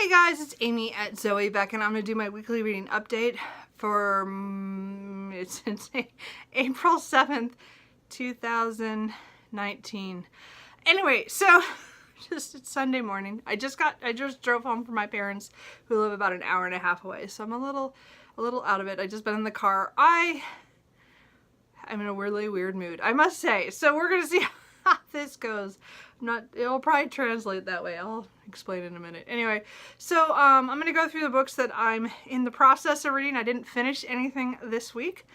Hey guys, it's Amy at Zoe back, and I'm going to do my weekly reading update for it's April 7th, 2019. Anyway, so it's Sunday morning. I just drove home from my parents who live about an hour and a half away, so I'm a little out of it. I just been in the car. I'm in a really weird mood, I must say. So we're going to see how this goes. It'll probably translate that way. I'll explain in a minute. Anyway, so I'm going to go through the books that I'm in the process of reading. I didn't finish anything this week.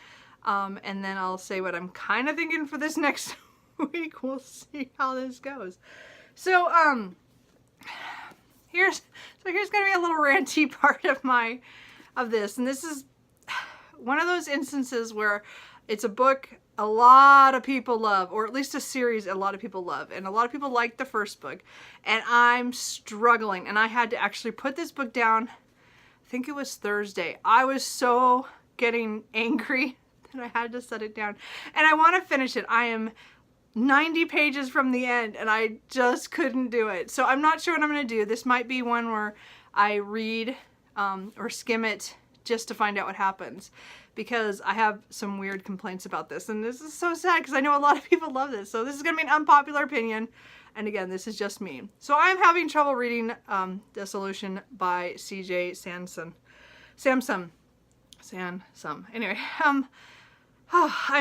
And then I'll say what I'm kind of thinking for this next week. We'll see how this goes. So, here's going to be a little ranty part of this. And this is one of those instances where it's a book a lot of people love, or at least a series a lot of people love, and a lot of people like the first book, and I'm struggling, and I had to actually put this book down. I think it was Thursday. I was so getting angry that I had to set it down, and I want to finish it. I am 90 pages from the end, and I just couldn't do it. So I'm not sure what I'm going to do. This might be one where I read or skim it just to find out what happens, because I have some weird complaints about this, and this is so sad because I know a lot of people love this. So this is going to be an unpopular opinion, and again, this is just me. So I'm having trouble reading Dissolution by C.J. Sansom. Anyway, I'm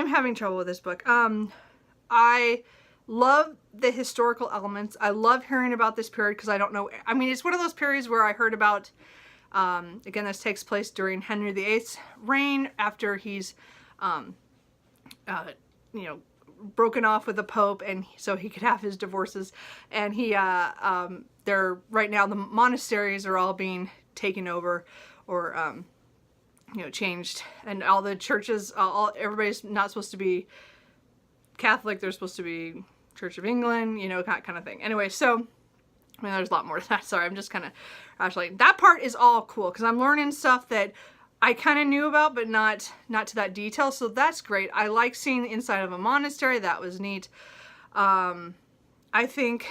having trouble with this book. I love the historical elements. I love hearing about this period because I don't know. I mean, it's one of those periods where I heard about. Again, this takes place during Henry VIII's reign, after he's, broken off with the Pope, and so he could have his divorces. And they're right now, the monasteries are all being taken over, or changed, and all the churches, everybody's not supposed to be Catholic. They're supposed to be Church of England, kind of thing. Anyway, so. I mean, there's a lot more to that. Sorry, I'm just kind of actually, that part is all cool because I'm learning stuff that I kind of knew about, but not to that detail. So that's great. I like seeing the inside of a monastery. That was neat. I think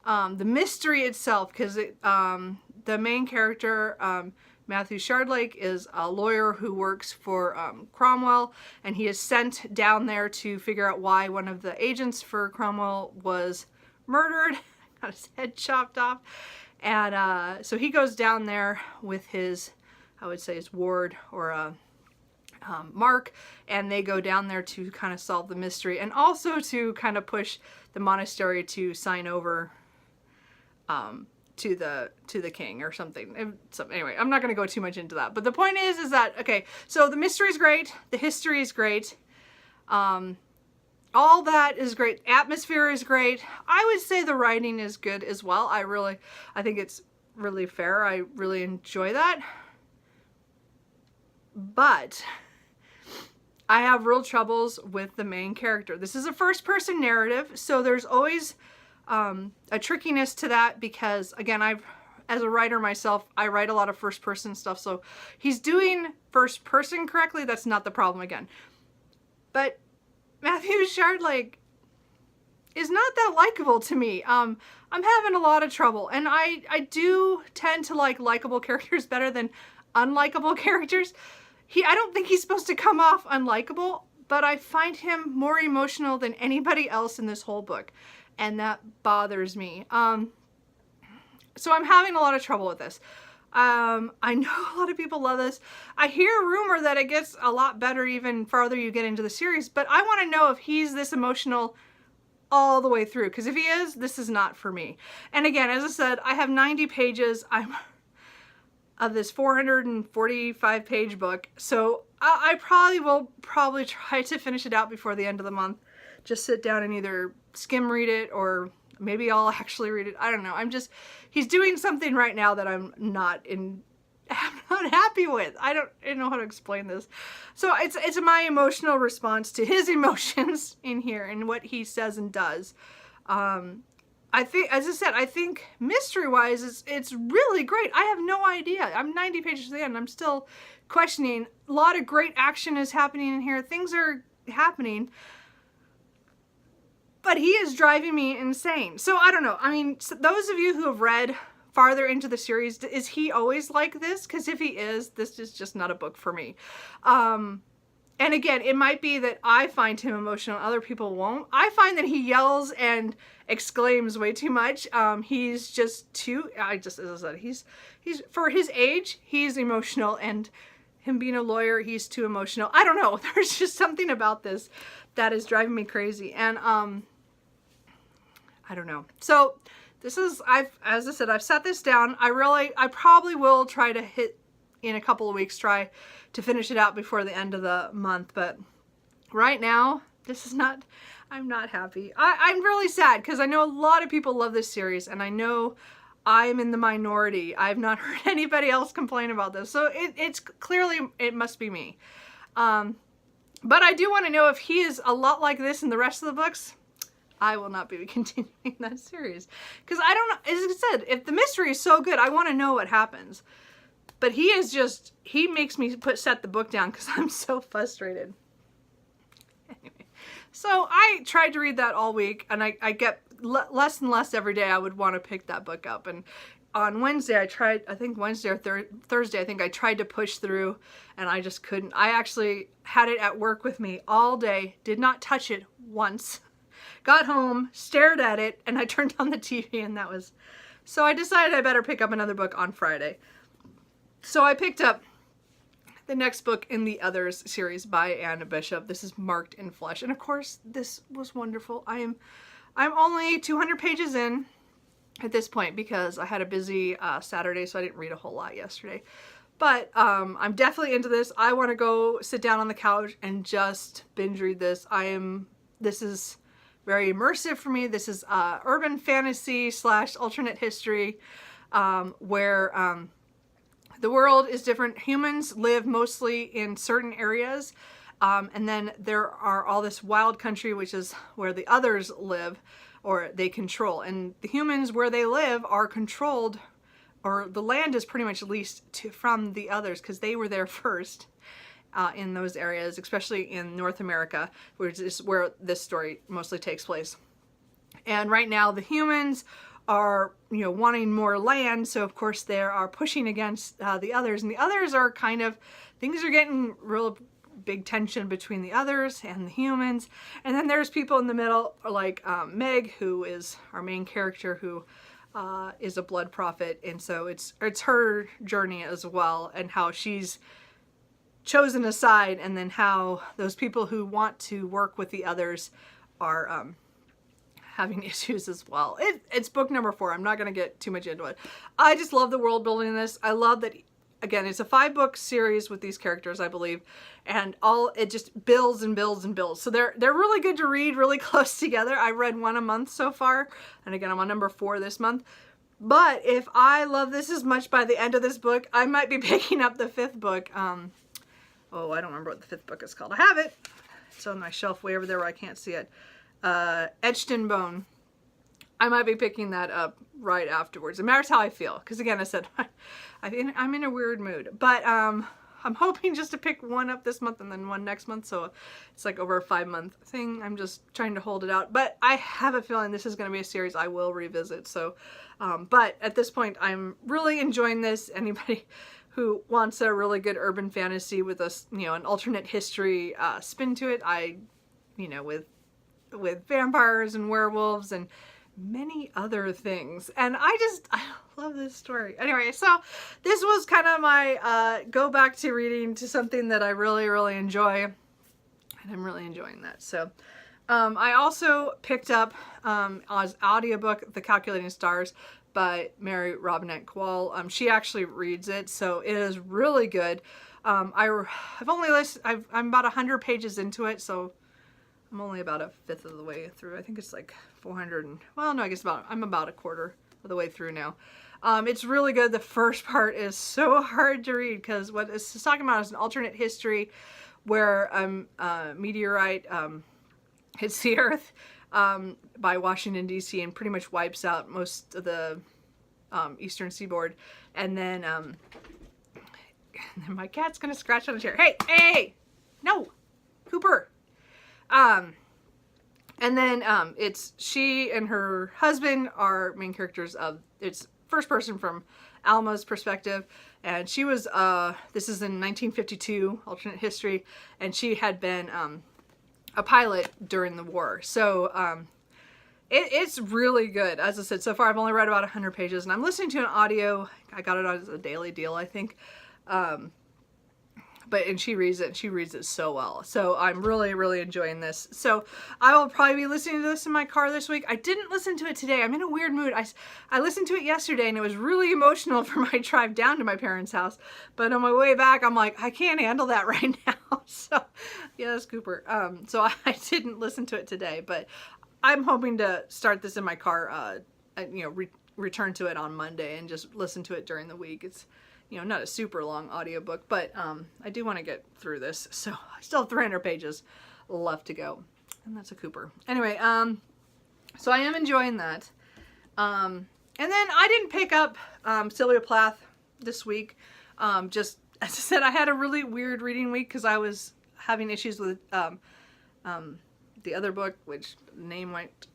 the mystery itself, because the main character, Matthew Shardlake, is a lawyer who works for Cromwell, and he is sent down there to figure out why one of the agents for Cromwell was murdered. Got his head chopped off, and so he goes down there with his, I would say his ward, or Mark, and they go down there to kind of solve the mystery, and also to kind of push the monastery to sign over to the king or something. So anyway, I'm not going to go too much into that, but the point is that, okay, so the mystery is great, the history is great, all that is great. Atmosphere is great. I would say the writing is good as well. I think it's really fair. I really enjoy that. But I have real troubles with the main character. This is a first-person narrative, so there's always a trickiness to that because, again, as a writer myself, I write a lot of first-person stuff, so he's doing first-person correctly. That's not the problem again. But Matthew Shardlake is not that likable to me. I'm having a lot of trouble, and I do tend to like likable characters better than unlikable characters. I don't think he's supposed to come off unlikable, but I find him more emotional than anybody else in this whole book, and that bothers me. So I'm having a lot of trouble with this. I know a lot of people love this. I hear a rumor that it gets a lot better even farther you get into the series, but I want to know if he's this emotional all the way through, because if he is, this is not for me. And again, as I said, I have 90 pages of this 445 page book, so I will probably try to finish it out before the end of the month. Just sit down and either skim read it, or maybe I'll actually read it. I don't know. He's doing something right now that I'm not happy with. I don't know how to explain this. So it's my emotional response to his emotions in here and what he says and does. I think, as I said, I think mystery-wise, it's really great. I have no idea. I'm 90 pages to the end. I'm still questioning. A lot of great action is happening in here. Things are happening. But he is driving me insane. So I don't know. I mean, those of you who have read farther into the series, is he always like this? Because if he is, this is just not a book for me. And again, it might be that I find him emotional, other people won't. I find that he yells and exclaims way too much. He's just too, as I said, he's for his age, he's emotional, and him being a lawyer, he's too emotional. I don't know. There's just something about this that is driving me crazy. And I don't know. So this is, as I said, I've set this down. I probably will try to hit in a couple of weeks, try to finish it out before the end of the month. But right now, this is not, I'm not happy. I'm really sad because I know a lot of people love this series, and I know I'm in the minority. I've not heard anybody else complain about this. So it's clearly, it must be me. But I do want to know if he is a lot like this in the rest of the books. I will not be continuing that series. Because I don't know, as I said, if the mystery is so good, I want to know what happens. But he is just, he makes me set the book down because I'm so frustrated. Anyway, so I tried to read that all week, and I get less and less every day I would want to pick that book up. And on Wednesday, I tried, I think Wednesday or Thursday, I think I tried to push through, and I just couldn't. I actually had it at work with me all day, did not touch it once. Got home, stared at it, and I turned on the TV, and that was... So I decided I better pick up another book on Friday. So I picked up the next book in the Others series by Anna Bishop. This is Marked in Flesh. And of course, this was wonderful. I'm only 200 pages in at this point because I had a busy Saturday, so I didn't read a whole lot yesterday. But I'm definitely into this. I want to go sit down on the couch and just binge read this. This is very immersive for me. This is urban fantasy / alternate history where the world is different. Humans live mostly in certain areas, and then there are all this wild country, which is where the others live, or they control. And the humans where they live are controlled, or the land is pretty much leased from the others because they were there first in those areas, especially in North America, which is where this story mostly takes place. And right now the humans are, you know, wanting more land, so of course they are pushing against the others, and the others are kind of, things are getting real big tension between the others and the humans. And then there's people in the middle like Meg, who is our main character, who is a blood prophet, and so it's her journey as well, and how she's chosen a side, and then how those people who want to work with the others are having issues as well. It's book number 4. I'm not going to get too much into it. I just love the world building in this. I love that, again, it's a 5-book series with these characters, I believe, and it just builds and builds and builds. So they're really good to read, really close together. I read one a month so far, and again, I'm on number 4 this month. But if I love this as much by the end of this book, I might be picking up the 5th book. Oh, I don't remember what the 5th book is called. I have it. It's on my shelf way over there where I can't see it. Etched in Bone. I might be picking that up right afterwards. It matters how I feel, because again, I said I'm in a weird mood. But I'm hoping just to pick one up this month and then one next month, so it's like over a 5-month thing. I'm just trying to hold it out. But I have a feeling this is going to be a series I will revisit. So, but at this point, I'm really enjoying this. Anybody who wants a really good urban fantasy with a, you know, an alternate history spin to it, with vampires and werewolves and many other things. And I love this story. Anyway, so this was kind of my go back to reading to something that I really, really enjoy. And I'm really enjoying that. So I also picked up as audiobook The Calculating Stars by Mary Robinette Kowal. She actually reads it, so it is really good. I've only listened, I'm about 100 pages into it, so I'm only about a 5th of the way through. I think it's like 400 and, well, no, I guess I'm about a quarter of the way through now. It's really good. The first part is so hard to read because what it's talking about is an alternate history where a meteorite hits the Earth by Washington, D.C. and pretty much wipes out most of the eastern seaboard. And then my cat's going to scratch on the chair. Hey! No! Cooper! And then it's she and her husband are main characters of, it's first person from Alma's perspective, and she was, this is in 1952, alternate history, and she had been a pilot during the war. So it's really good. As I said, so far I've only read about 100 pages, and I'm listening to an audio. I got it as a daily deal, I think. And she reads it, and she reads it so well. So I'm really, really enjoying this. So I will probably be listening to this in my car this week. I didn't listen to it today. I'm in a weird mood. I listened to it yesterday, and it was really emotional for my drive down to my parents' house. But on my way back, I'm like, I can't handle that right now. So yeah, that's Cooper. So I didn't listen to it today, but I'm hoping to start this in my car, return to it on Monday and just listen to it during the week. It's, not a super long audiobook, but I do want to get through this. So I still have 300 pages left to go. And that's a Cooper. Anyway, so I am enjoying that. And then I didn't pick up Sylvia Plath this week. Just, as I said, I had a really weird reading week because I was having issues with the other book, which the name went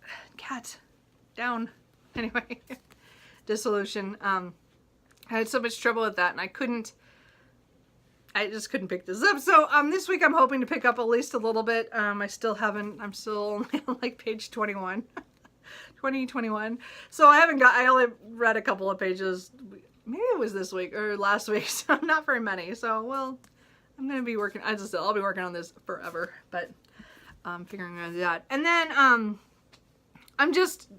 down. Anyway, Dissolution. I had so much trouble with that, and I just couldn't pick this up. So this week I'm hoping to pick up at least a little bit. I'm still only on like page 21. 21. So I only read a couple of pages. Maybe it was this week or last week, so not very many. So, well, I'm going to be working, as I said, I'll be working on this forever, but I'm figuring out that. And then I'm just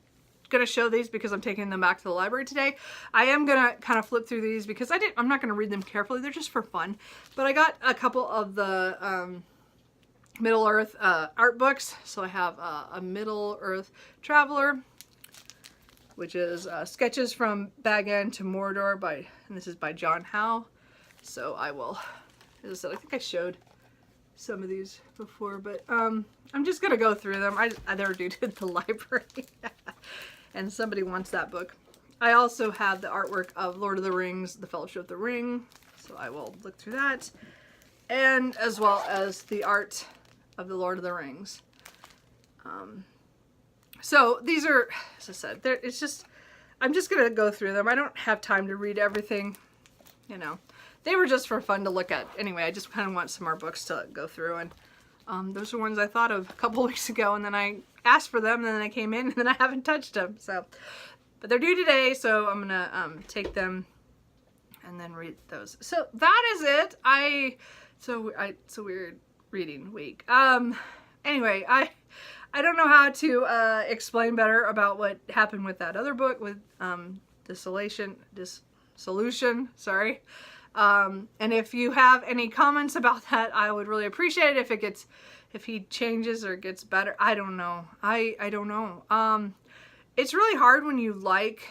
going to show these because I'm taking them back to the library today. I am going to kind of flip through these because I'm not going to read them carefully. They're just for fun. But I got a couple of the Middle Earth art books. So I have a Middle Earth Traveler, which is Sketches from Bag End to Mordor and this is by John Howe. So I will, as I said, I think I showed some of these before, but I'm just going to go through them. They're due to the library. And somebody wants that book. I also have the artwork of Lord of the Rings, The Fellowship of the Ring, so I will look through that. And as well as the art of the Lord of the Rings. So these are, as I said, I'm just going to go through them. I don't have time to read everything, They were just for fun to look at. Anyway, I just kind of want some more books to go through, and those are ones I thought of a couple weeks ago, and then I asked for them, and then they came in, and then I haven't touched them. So, but they're due today, so I'm gonna take them and then read those. So that is it. It's a weird reading week. Anyway, I don't know how to explain better about what happened with that other book with Dissolution. Sorry. And if you have any comments about that, I would really appreciate it. If he changes or gets better, I don't know. I don't know. It's really hard when you like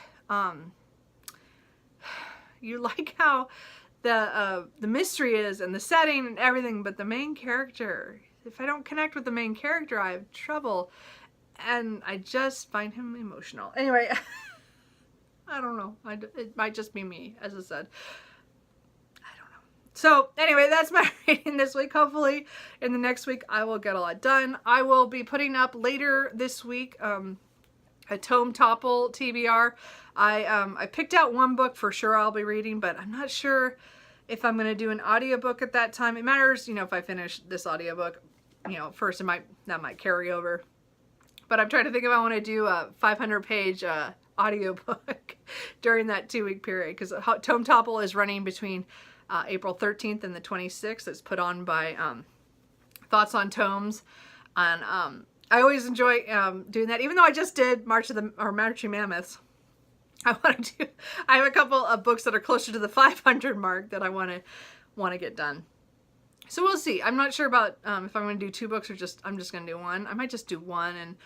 how the mystery is and the setting and everything, but the main character, if I don't connect with the main character, I have trouble, and I just find him emotional. Anyway, I don't know. It might just be me, as I said. So anyway, that's my reading this week. Hopefully in the next week I will get a lot done. I will be putting up later this week a Tome Topple TBR. I picked out one book for sure I'll be reading, but I'm not sure if I'm going to do an audiobook at that time. It matters, if I finish this audiobook, first that might carry over. But I'm trying to think if I want to do a 500-page audiobook during that 2-week period, because Tome Topple is running between April 13th and the 26th. It's put on by Thoughts on Tomes, and I always enjoy doing that. Even though I just did March of Mammoths, I have a couple of books that are closer to the 500 mark that I want to get done. So we'll see. I'm not sure about if I'm going to do 2 books or I'm just going to do one. I might just do one, and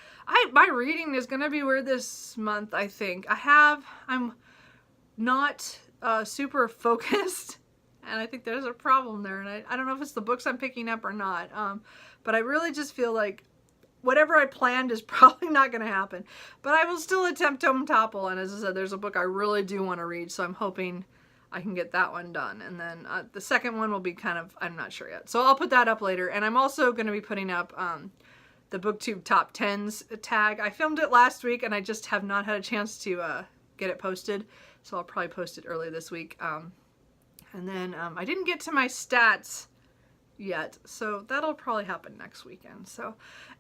my reading is going to be weird this month. I think I'm not super focused. And I think there's a problem there, and I don't know if it's the books I'm picking up or not, but I really just feel like whatever I planned is probably not going to happen. But I will still attempt Tome Topple, and as I said, there's a book I really do want to read, so I'm hoping I can get that one done. And then the second one will be I'm not sure yet. So I'll put that up later, and I'm also going to be putting up the BookTube Top 10s tag. I filmed it last week, and I just have not had a chance to get it posted. so I'll probably post it early this week. And then I didn't get to my stats yet, so that'll probably happen next weekend. So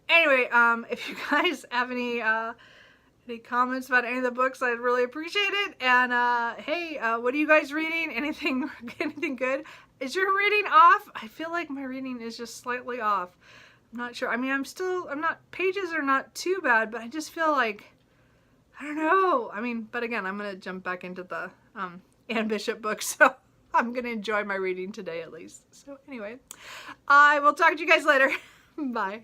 anyway, if you guys have any comments about any of the books, I'd really appreciate it. And hey, what are you guys reading? Anything good? Is your reading off? I feel like my reading is just slightly off. I'm not sure. I mean, pages are not too bad, but I just feel like, I don't know. I mean, but again, I'm going to jump back into the Anne Bishop book, so I'm going to enjoy my reading today at least. So anyway, I will talk to you guys later. Bye.